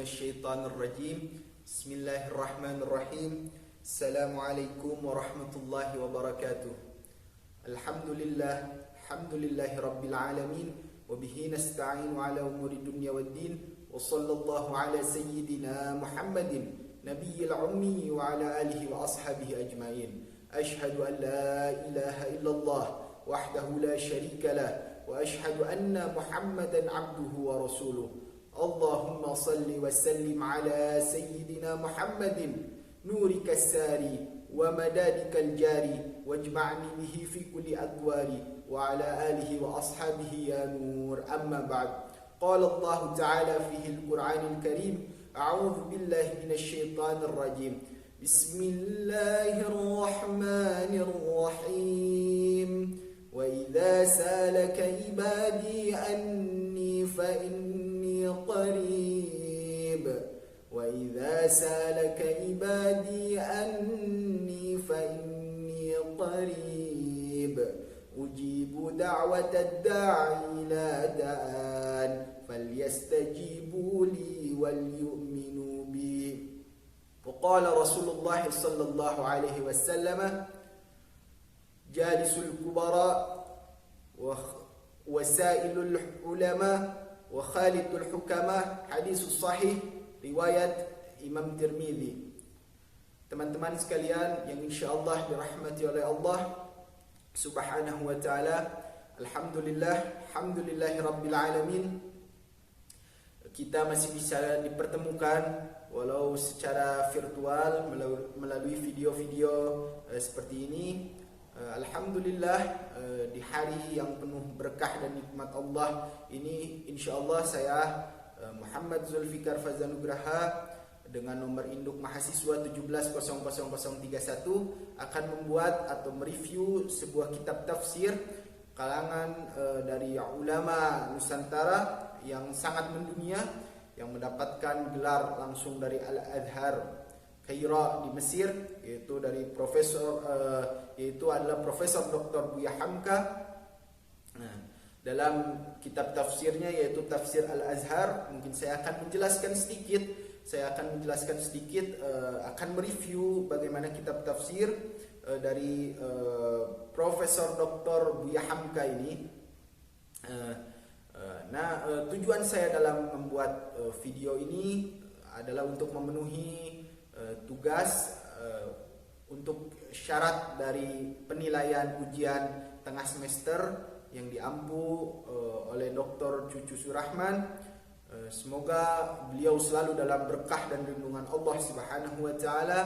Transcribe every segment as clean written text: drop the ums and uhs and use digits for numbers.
minasyaitonir rajim. Bismillahirrahmanirrahim. Assalamualaikum warahmatullahi wabarakatuh. Alhamdulillahi rabbil alamin wa bihi nasta'inu ala umuri dunya waddin wa sallallahu ala sayyidina Muhammadin nabiyil ummi wa ala alihi wa ashabihi ajma'in. Ashhadu an la ilaha illallah wahdahu la syarika lah wa ashhadu anna Muhammadan abduhu wa rasuluh. Allahumma salli wa sallim ala sayyidina Muhammadin nurika as-sari wa madadika al-jari wajma'ni bihi fi kulli adwari wa ala alihi wa ashabihi ya nur. Amma ba'd. Qala Allah ta'ala fihi al-Qur'an al-Karim. A'udhu billahi minasy syaithanir rajim. Bismillahir rahmanir rahim. Wa idza salaka ibadi anni fa inni qarib. Wa idza salaka ibadi anni fa inni qarib. Ujibu da'watad da'i la da'an falyastajibu li wal yu'minu bi. Qala Rasulullah sallallahu alaihi wasallam jalisul kubara wa wasailul ulama wa khalidul hukama. Hadis sahih riwayat Imam Tirmidzi. Teman-teman sekalian yang insyaallah dirahmati oleh Allah Subhanahu wa ta'ala, alhamdulillahi rabbil alamin, kita masih bisa dipertemukan walau secara virtual melalui video-video seperti ini. Alhamdulillah, di hari yang penuh berkah dan nikmat Allah ini, insyaallah saya Muhammad Zulfikar Fazanugraha dengan nomor induk mahasiswa 1700031 akan membuat atau mereview sebuah kitab tafsir kalangan dari ulama Nusantara yang sangat mendunia, yang mendapatkan gelar langsung dari Al-Azhar Kaira di Mesir, yaitu dari adalah Profesor Dr. Buya Hamka. Nah, dalam kitab tafsirnya yaitu Tafsir Al-Azhar, mungkin saya akan menjelaskan sedikit, akan mereview bagaimana kitab tafsir dari Profesor Dr. Buya Hamka ini. Tujuan saya dalam membuat video ini adalah untuk memenuhi tugas untuk syarat dari penilaian ujian tengah semester yang diampu oleh Dr. Cucu Surahman. Semoga beliau selalu dalam berkah dan lindungan Allah Subhanahu wa ta'ala,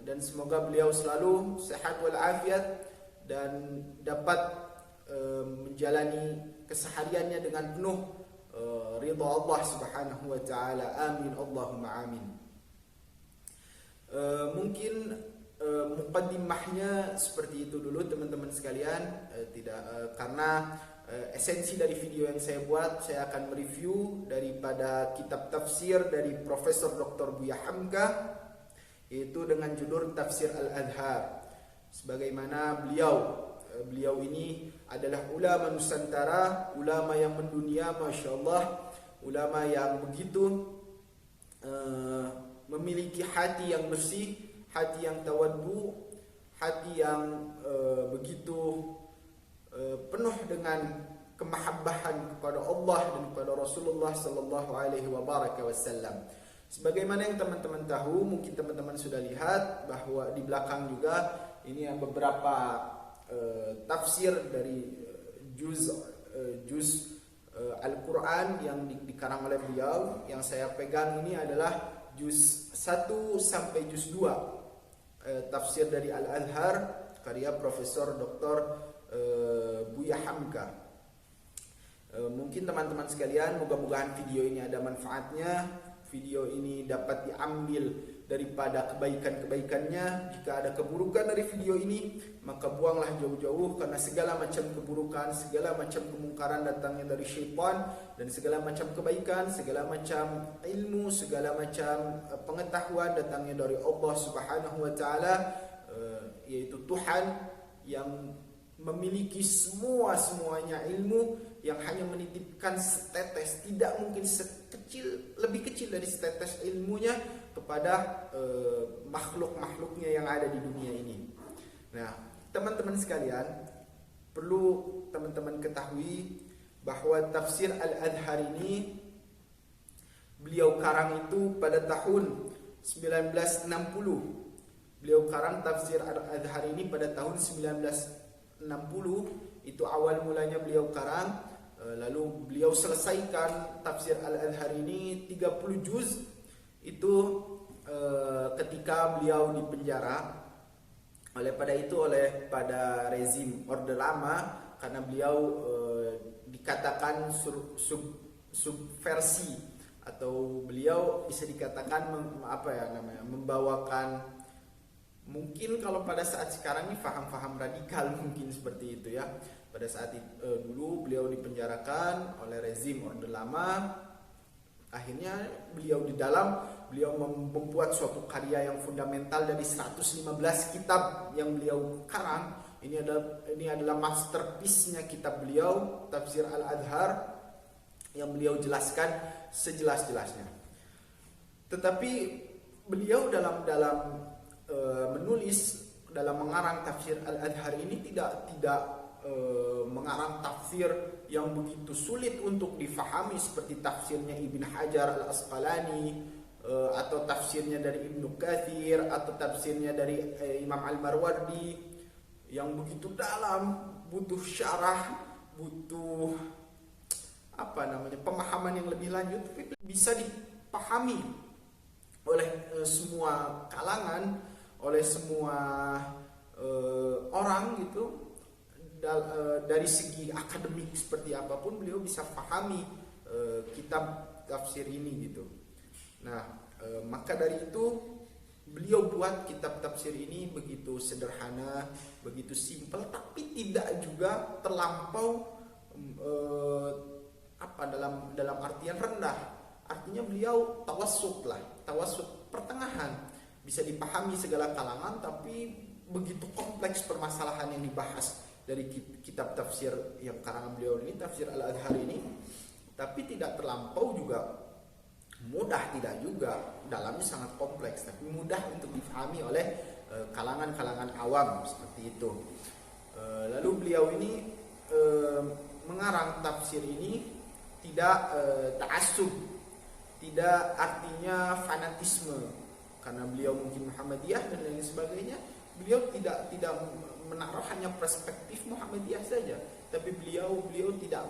dan semoga beliau selalu sehat walafiat dan dapat menjalani kesehariannya dengan penuh ridha Allah Subhanahu wa ta'ala. Amin Allahumma amin. Mungkin muqaddimahnya seperti itu dulu teman-teman sekalian, karena esensi dari video yang saya buat, saya akan mereview daripada kitab tafsir dari Profesor Dr. Buya Hamka, yaitu dengan judul Tafsir Al-Azhar. Sebagaimana beliau ini adalah ulama Nusantara, ulama yang mendunia, Masya Allah, ulama yang begitu memiliki hati yang bersih, hati yang tawaddu, hati yang begitu penuh dengan kemahabbahan kepada Allah dan kepada Rasulullah sallallahu alaihi wasallam. Sebagaimana yang teman-teman tahu, mungkin teman-teman sudah lihat bahwa di belakang juga ini beberapa tafsir dari juz Al-Quran yang dikarang oleh beliau. Yang saya pegang ini adalah juz 1 sampai juz 2, tafsir dari Al-Azhar karya Profesor Dr. Buya Hamka. Mungkin teman-teman sekalian, moga-mogahan video ini ada manfaatnya, video ini dapat diambil daripada kebaikan-kebaikannya. Jika ada keburukan dari video ini, maka buanglah jauh-jauh, karena segala macam keburukan, segala macam kemungkaran datangnya dari syaitan, dan segala macam kebaikan, segala macam ilmu, segala macam pengetahuan datangnya dari Allah Subhanahu wa ta'ala, yaitu Tuhan yang memiliki semuanya ilmu, yang hanya menitipkan setetes, tidak mungkin lebih kecil dari setetes ilmunya kepada makhluk-makhluknya yang ada di dunia ini. Nah, teman-teman sekalian, perlu teman-teman ketahui bahwa tafsir Al-Adhar ini beliau karang itu pada tahun 1960. Beliau karang tafsir Al-Adhar ini pada tahun 1960. Itu awal mulanya beliau karang. Lalu beliau selesaikan tafsir Al-Adhar ini 30 juz. Itu ketika beliau di penjara oleh pada rezim Orde Lama, karena beliau dikatakan subversi, atau beliau bisa dikatakan membawakan, mungkin kalau pada saat sekarang ini faham-faham radikal mungkin seperti itu ya. Pada saat dulu beliau dipenjarakan oleh rezim Orde Lama. Akhirnya beliau membuat suatu karya yang fundamental dari 115 kitab yang beliau karang. Ini adalah masterpiece-nya kitab beliau, Tafsir Al-Adhar, yang beliau jelaskan sejelas-jelasnya. Tetapi beliau dalam menulis, dalam mengarang Tafsir Al-Adhar ini tidak mengarang tafsir yang begitu sulit untuk difahami seperti tafsirnya Ibn Hajar Al-Asqalani, atau tafsirnya dari Ibnu Katsir, atau tafsirnya dari Imam Al-Marwardi yang begitu dalam, butuh syarah, butuh pemahaman yang lebih lanjut, tapi bisa dipahami oleh semua kalangan, oleh semua orang gitu. Dari segi akademik seperti apapun beliau bisa pahami kitab tafsir ini gitu. Nah, maka dari itu beliau buat kitab tafsir ini begitu sederhana, begitu simpel, tapi tidak juga terlampau dalam artian rendah. Artinya beliau tawassut pertengahan, bisa dipahami segala kalangan, tapi begitu kompleks permasalahan yang dibahas dari kitab tafsir yang karangan beliau ini, Tafsir Al-Adhar ini, tapi tidak terlampau juga mudah, tidak juga, dalamnya sangat kompleks, tapi mudah untuk difahami oleh kalangan-kalangan awam seperti itu. Lalu beliau ini mengarang tafsir ini tidak ta'assub, tidak artinya fanatisme, karena beliau mungkin Muhammadiyah dan lain sebagainya. Beliau tidak menaruh hanya perspektif Muhammadiyah saja, tapi beliau tidak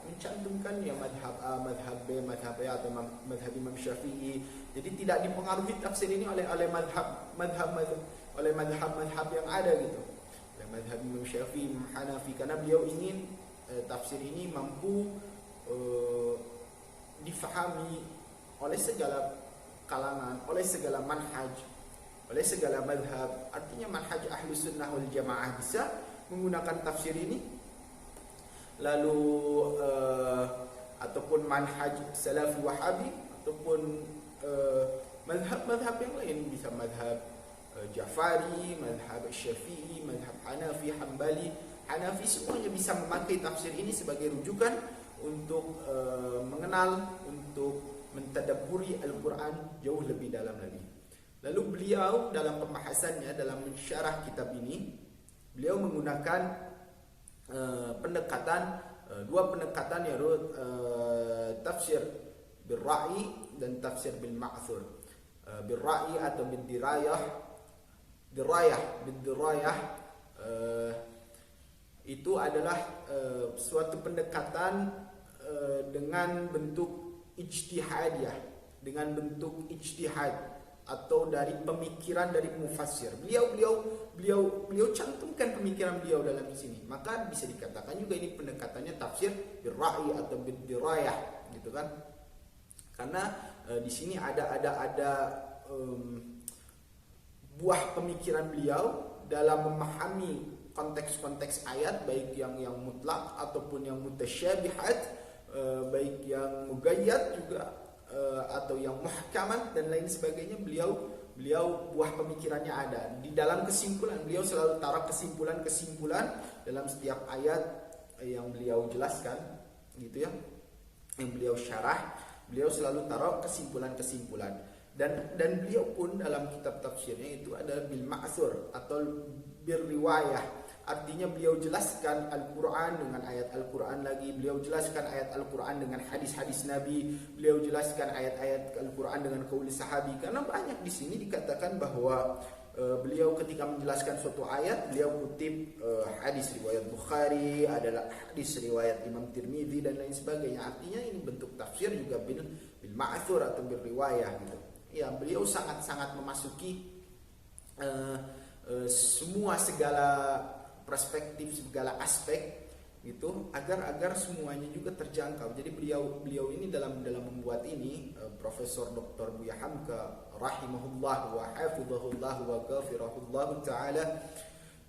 mencantumkan ya madhab A, madhab B, madhab E, atau madhab Imam Syafi'i. Jadi tidak dipengaruhi tafsir ini oleh madhab yang ada gitu, oleh madhab Imam Syafi'i, Imam Hanafi, karena beliau ingin tafsir ini mampu difahami oleh segala kalangan, oleh segala manhaj, oleh segala madhab. Artinya manhaj Ahlus Sunnah wal Jamaah bisa menggunakan tafsir ini, lalu ataupun manhaj Salafi Wahabi, ataupun madhab-madhab yang lain, bisa madhab Ja'fari, madhab Syafi'i, madhab Hanafi, Hambali, Hanafi, semuanya bisa memakai tafsir ini sebagai rujukan untuk mengenal, untuk mentadabburi Al-Quran jauh lebih dalam lagi. Lalu beliau dalam pembahasannya, dalam mensyarah kitab ini, beliau menggunakan dua pendekatan, yaitu tafsir bil ra'i dan tafsir bil ma'thur. Bil ra'i atau bil dirayah, itu adalah suatu pendekatan dengan bentuk ijtihadiyah, dengan bentuk ijtihad atau dari pemikiran dari mufassir. Beliau cantumkan pemikiran beliau dalam sini. Maka bisa dikatakan juga ini pendekatannya tafsir bil ra'i atau bil dirayah, gitu kan? Karena di sini ada buah pemikiran beliau dalam memahami konteks-konteks ayat, baik yang mutlak ataupun yang mutasyabihat, baik yang mugayyad juga atau yang muhkamat dan lain sebagainya. Beliau beliau buah pemikirannya ada. Di dalam kesimpulan beliau selalu taruh kesimpulan-kesimpulan dalam setiap ayat yang beliau jelaskan gitu ya, yang beliau syarah, beliau selalu taruh kesimpulan-kesimpulan. Dan beliau pun dalam kitab tafsirnya itu ada bil ma'thur atau bir riwayah. Artinya beliau jelaskan Al-Quran dengan ayat Al-Quran lagi, beliau jelaskan ayat Al-Quran dengan hadis-hadis Nabi, beliau jelaskan ayat-ayat Al-Quran dengan qaul sahabi. Karena banyak di sini dikatakan bahwa beliau ketika menjelaskan suatu ayat, beliau kutip hadis riwayat Bukhari, adalah hadis riwayat Imam Tirmidzi dan lain sebagainya. Artinya ini bentuk tafsir juga bil ma'thur atau bil riwayah gitu. Ya, beliau sangat-sangat memasuki segala perspektif, segala aspek gitu, agar semuanya juga terjangkau. Jadi beliau ini dalam membuat ini, Profesor Dr. Buya Hamka rahimahullah wa hafizahullah wa ghafirahullah taala,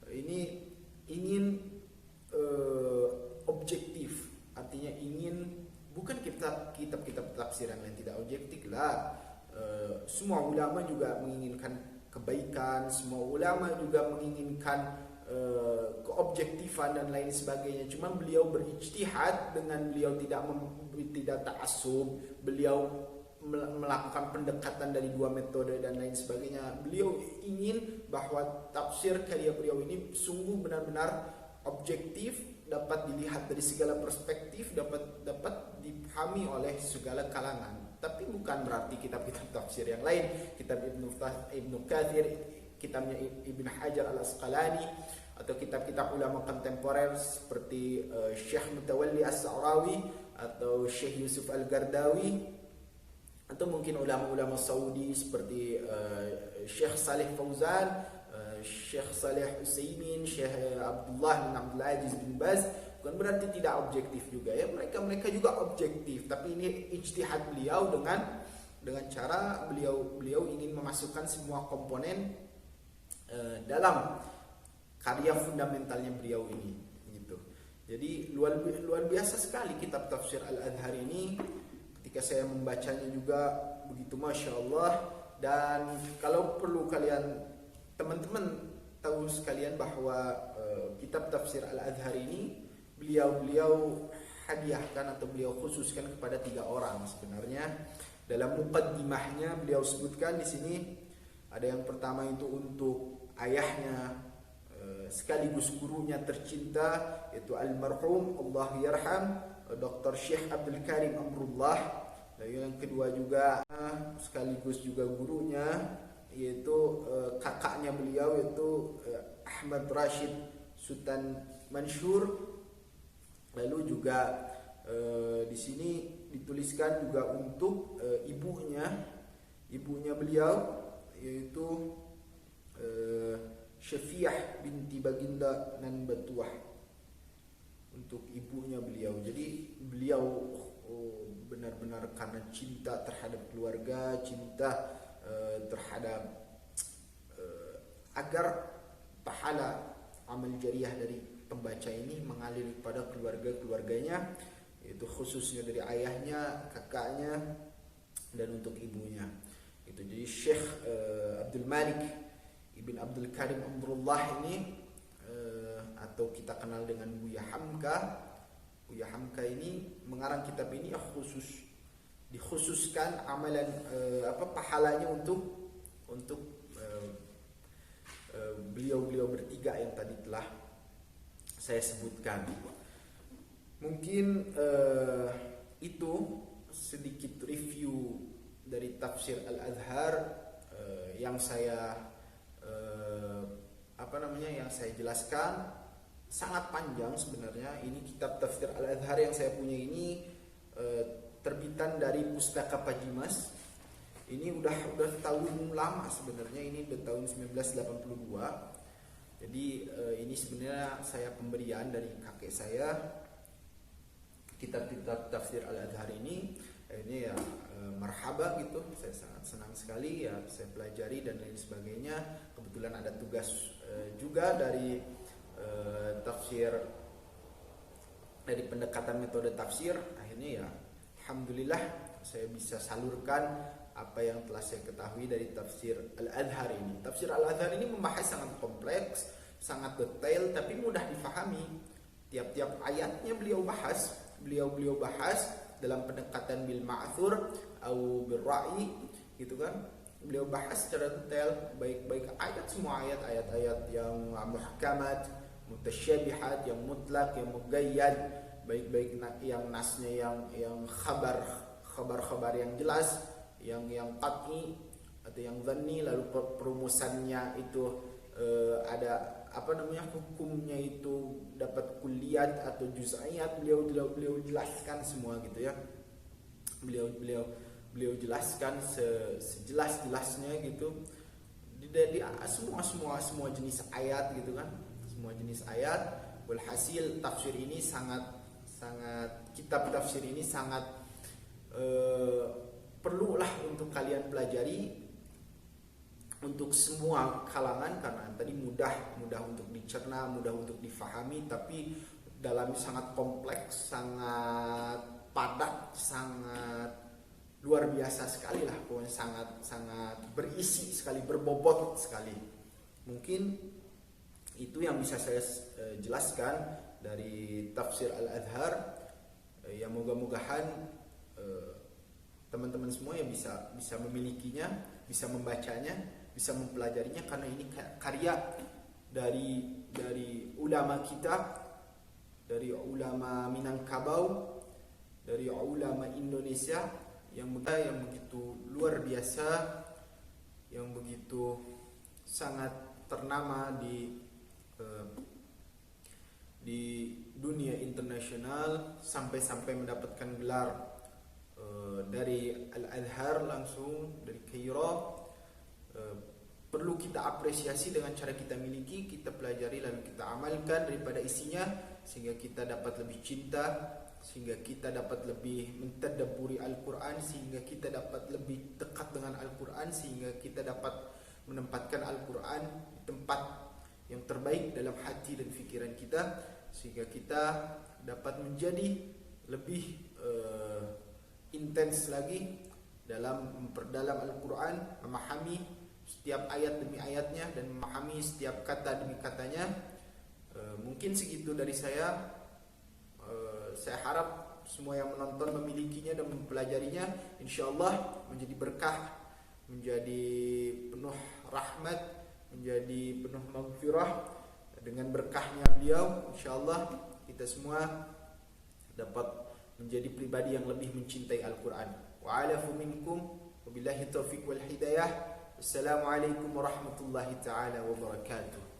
ini ingin objektif. Artinya ingin bukan kitab-kitab tafsir yang lain tidak objektif lah. Semua ulama juga menginginkan kebaikan, semua ulama juga menginginkan keobjektifan dan lain sebagainya. Cuma beliau berijtihad dengan beliau tidak ta'assub, beliau melakukan pendekatan dari dua metode dan lain sebagainya. Beliau ingin bahwa tafsir karya beliau ini sungguh benar-benar objektif, dapat dilihat dari segala perspektif, dapat dipahami oleh segala kalangan. Tapi bukan berarti kitab-kitab tafsir yang lain, kitab Ibnu Katsir, kitabnya Ibn Hajar Al-Asqalani, atau kitab-kitab ulama kontemporer seperti Syekh Mutawalli As-Sa'rawi atau Syekh Yusuf Al-Gardawi, atau mungkin ulama-ulama Saudi seperti Syekh Saleh Fauzan, Syekh Saleh Utsaimin, Syekh Abdullah bin Abdul Aziz bin Baz. Bukan berarti tidak objektif juga ya, mereka juga objektif, tapi ini ijtihad beliau dengan cara beliau ingin memasukkan semua komponen dalam karya fundamentalnya beliau ini gitu. Jadi luar biasa sekali kitab tafsir Al-Azhar ini. Ketika saya membacanya juga begitu masya Allah. Dan kalau perlu kalian teman-teman tahu sekalian bahwa kitab tafsir Al-Azhar ini beliau hadiahkan atau beliau khususkan kepada 3 orang sebenarnya. Dalam muqaddimahnya beliau sebutkan di sini, ada yang pertama itu untuk ayahnya sekaligus gurunya tercinta, yaitu almarhum Allah yarham Dr. Syekh Abdul Karim Amrullah. Lalu yang kedua juga sekaligus juga gurunya, yaitu kakaknya beliau, yaitu Ahmad Rashid Sultan Mansyur. Lalu juga di sini dituliskan juga untuk ibunya beliau, yaitu Syafiah binti Baginda Nan Batuah, untuk ibunya beliau. Jadi beliau benar-benar karena cinta terhadap keluarga, cinta terhadap agar pahala amal jariah dari pembaca ini mengalir kepada keluarganya, yaitu khususnya dari ayahnya, kakaknya, dan untuk ibunya. Itu jadi Syekh Abdul Malik Ibn Abdul Karim Amrullah ini, atau kita kenal dengan Buya Hamka. Buya Hamka ini mengarang kitab ini dikhususkan amalan pahalanya untuk beliau bertiga yang tadi telah saya sebutkan. Mungkin itu sedikit review dari tafsir Al-Azhar yang saya jelaskan. Sangat panjang sebenarnya. Ini kitab tafsir Al-Azhar yang saya punya ini terbitan dari Pustaka Pajimas. Ini udah tahun lama sebenarnya, ini udah tahun 1982. Jadi ini sebenarnya saya pemberian dari kakek saya, kitab-kitab tafsir Al-Azhar ini ya marhaba gitu. Saya sangat senang sekali ya, saya pelajari dan lain sebagainya. Kebetulan ada tugas juga dari tafsir, dari pendekatan metode tafsir. Akhirnya ya alhamdulillah saya bisa salurkan apa yang telah saya ketahui dari tafsir Al-Azhar ini. Tafsir Al-Azhar ini membahas sangat kompleks, sangat detail, tapi mudah difahami. Tiap-tiap ayatnya beliau bahas dalam pendekatan bil ma'thur atau bil ra'i, gitu kan. Beliau bahas secara detail, baik ayat, semua ayat-ayat yang muhkamat, mutasyabihat, yang mutlak, yang muqayyad, baik yang nasnya yang khabar yang jelas, yang qat'i atau yang dhanni, lalu perumusannya itu ada hukumnya itu dapat kulliyat atau juz'iyat, beliau jelaskan semua gitu ya. Beliau jelaskan sejelas-jelasnya gitu di semua jenis ayat gitu kan, semua jenis ayat. Walhasil tafsir ini kitab tafsir ini sangat perlulah untuk kalian pelajari untuk semua kalangan, karena tadi mudah untuk dicerna, mudah untuk difahami, tapi dalamnya sangat kompleks, sangat padat, sangat luar biasa sekali lah, pokoknya sangat berisi sekali, berbobot sekali. Mungkin itu yang bisa saya jelaskan dari tafsir Al-Azhar. Yang moga-mogahan teman-teman semua yang bisa memilikinya, bisa membacanya, bisa mempelajarinya, karena ini karya dari ulama kita, dari ulama Minangkabau, dari ulama Indonesia yang begitu luar biasa, yang begitu sangat ternama di dunia internasional, sampai mendapatkan gelar dari Al-Azhar langsung dari Kairo. Perlu kita apresiasi dengan cara kita miliki, kita pelajari, lalu kita amalkan daripada isinya, sehingga kita dapat lebih cinta, sehingga kita dapat lebih mentadabburi Al-Quran, sehingga kita dapat lebih dekat dengan Al-Quran, sehingga kita dapat menempatkan Al-Quran di tempat yang terbaik dalam hati dan fikiran kita, sehingga kita dapat menjadi lebih intens lagi dalam memperdalam Al-Quran, memahami setiap ayat demi ayatnya, dan memahami setiap kata demi katanya. Mungkin segitu dari saya. Saya harap semua yang menonton memilikinya dan mempelajarinya, insyaallah menjadi berkah, menjadi penuh rahmat, menjadi penuh maghfirah. Dengan berkahnya beliau, insyaallah kita semua dapat menjadi pribadi yang lebih mencintai Al-Quran. Wa'alafu minkum, wabillahi taufiq wal hidayah. Assalamualaikum warahmatullahi ta'ala wabarakatuh.